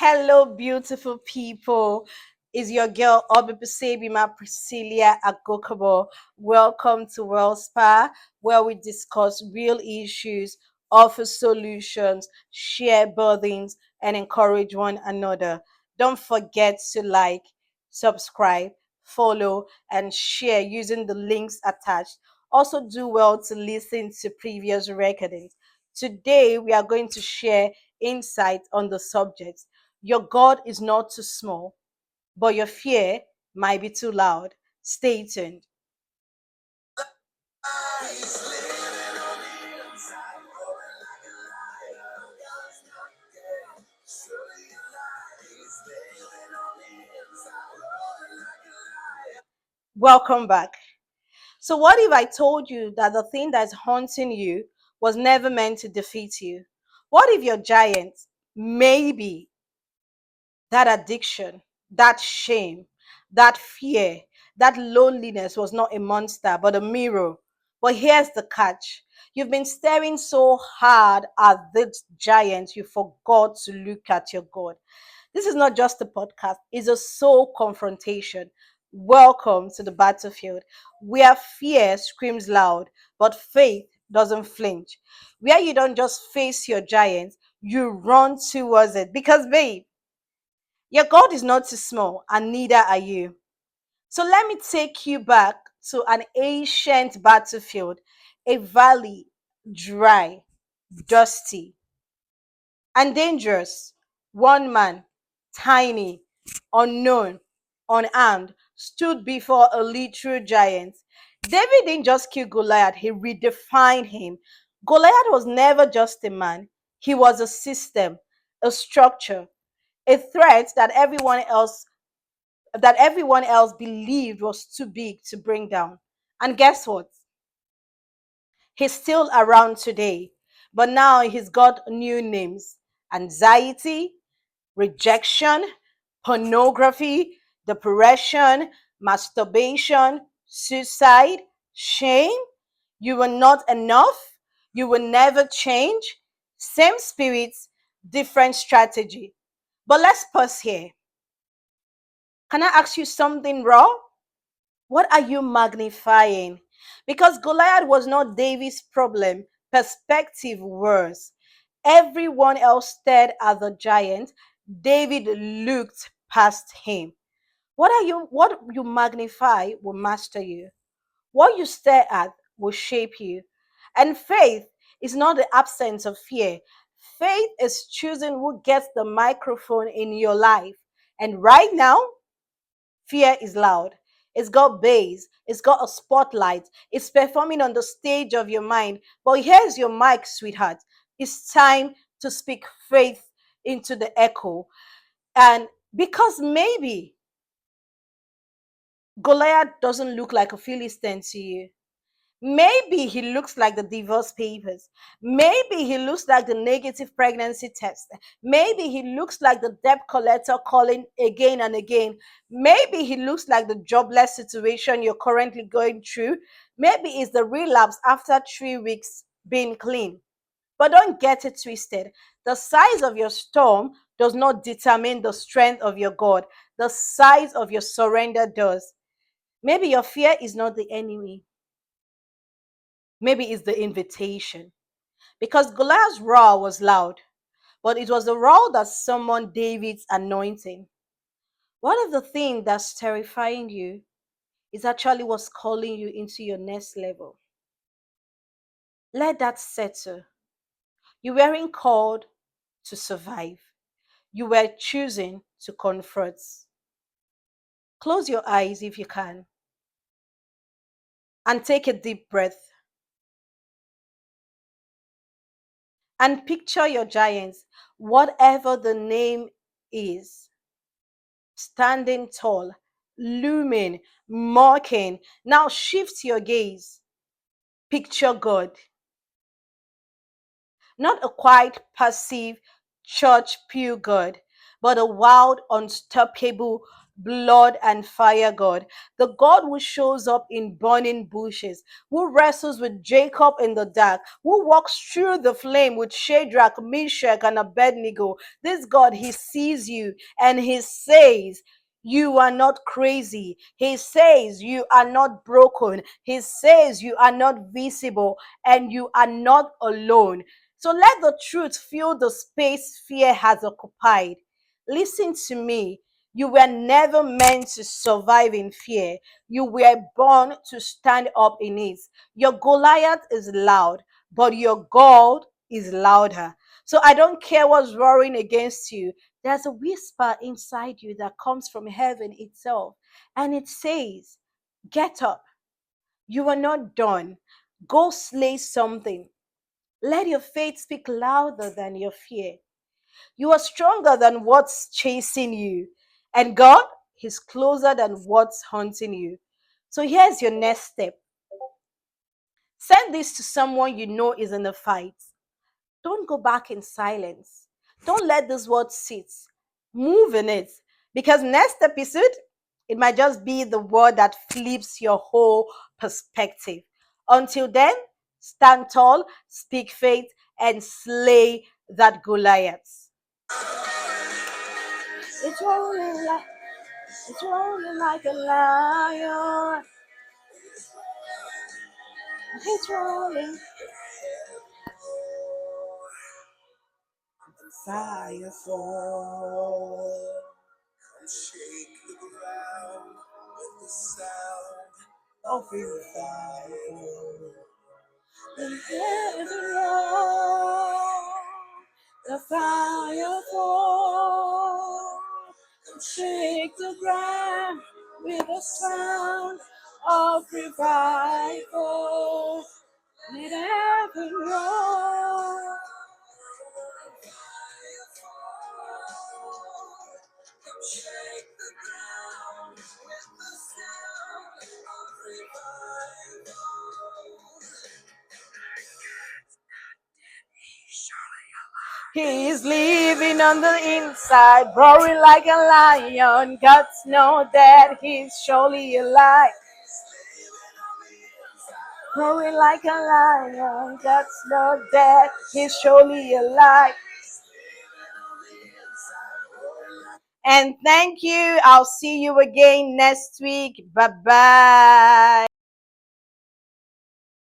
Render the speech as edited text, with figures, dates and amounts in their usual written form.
Hello, beautiful people. Is your girl Obibusebima Priscilla Agokobo. Welcome to World Spa, where we discuss real issues, offer solutions, share burdens, and encourage one another. Don't forget to like, subscribe, follow, and share using the links attached. Also, do well to listen to previous recordings. Today, we are going to share insight on the subject. Your God is not too small, but your fear might be too loud. Stay tuned. Welcome back. So, what if I told you that the thing that's haunting you was never meant to defeat you? What if your giant, maybe that addiction, that shame, that fear, that loneliness was not a monster but a mirror? But here's the catch: you've been staring so hard at this giant, you forgot to look at your God. This is not just a podcast, it's a soul confrontation. Welcome to the battlefield, where fear screams loud, but faith doesn't flinch. Where you don't just face your giant, you run towards it. Because, babe, your God is not too small, and neither are you. So let me take you back to an ancient battlefield, a valley, dry, dusty, and dangerous. One man, tiny, unknown, unarmed, stood before a literal giant. David didn't just kill Goliath, he redefined him. Goliath was never just a man, he was a system, a structure, a threat that everyone else believed was too big to bring down. And guess what? He's still around today, but now he's got new names: anxiety, rejection, pornography, depression, masturbation, suicide, shame. You were not enough. You will never change. Same spirits, different strategy. But let's pause here. Can I ask you something raw? What are you magnifying? Because Goliath was not David's problem, perspective was. Everyone else stared at the giant. David looked past him. What you magnify will master you. What you stare at will shape you. And faith is not the absence of fear. Faith is choosing who gets the microphone in your life. And right now, fear is loud. It's got bass. It's got a spotlight. It's performing on the stage of your mind. But here's your mic, sweetheart. It's time to speak faith into the echo. And because maybe Goliath doesn't look like a Philistine to you. Maybe he looks like the divorce papers. Maybe he looks like the negative pregnancy test. Maybe he looks like the debt collector calling again and again. Maybe he looks like the jobless situation you're currently going through. Maybe it's the relapse after 3 weeks being clean. But don't get it twisted. The size of your storm does not determine the strength of your God. The size of your surrender does. Maybe your fear is not the enemy. Maybe it's the invitation. Because Goliath's roar was loud, but it was the roar that summoned David's anointing. What if the thing that's terrifying you is actually what's calling you into your next level? Let that settle. You weren't called to survive, you were choosing to confront. Close your eyes if you can and take a deep breath and picture your giants, whatever the name is, standing tall, looming, mocking. Now shift your gaze. Picture God, not a quiet, passive church pew God, but a wild, unstoppable, blood and fire God, the God who shows up in burning bushes, who wrestles with Jacob in the dark, who walks through the flame with Shadrach, Meshach, and Abednego. This God, he sees you and he says, you are not crazy. He says you are not broken. He says you are not visible and you are not alone. So let the truth fill the space fear has occupied. Listen to me. You were never meant to survive in fear. You were born to stand up in it. Your Goliath is loud, but your God is louder. So I don't care what's roaring against you. There's a whisper inside you that comes from heaven itself. And it says, get up. You are not done. Go slay something. Let your faith speak louder than your fear. You are stronger than what's chasing you. And God, He's closer than what's haunting you. So here's your next step. Send this to someone you know is in a fight. Don't go back in silence. Don't let this word sit. Move in it. Because next episode, it might just be the word that flips your whole perspective. Until then, stand tall, speak faith, and slay that Goliath. It's rolling like, it's rolling like a lion. It's rolling. Fire fall. Shake the ground with the sound of revival. The heaven roll, the fire fall. Shake the ground with the sound of revival. Let heaven roll. Shake the ground with the sound of revival. He is living on the inside, roaring like a lion. Gods know that he's surely alive. Roaring like a lion, Gods know that he's surely alive. And thank you. I'll see you again next week. Bye bye.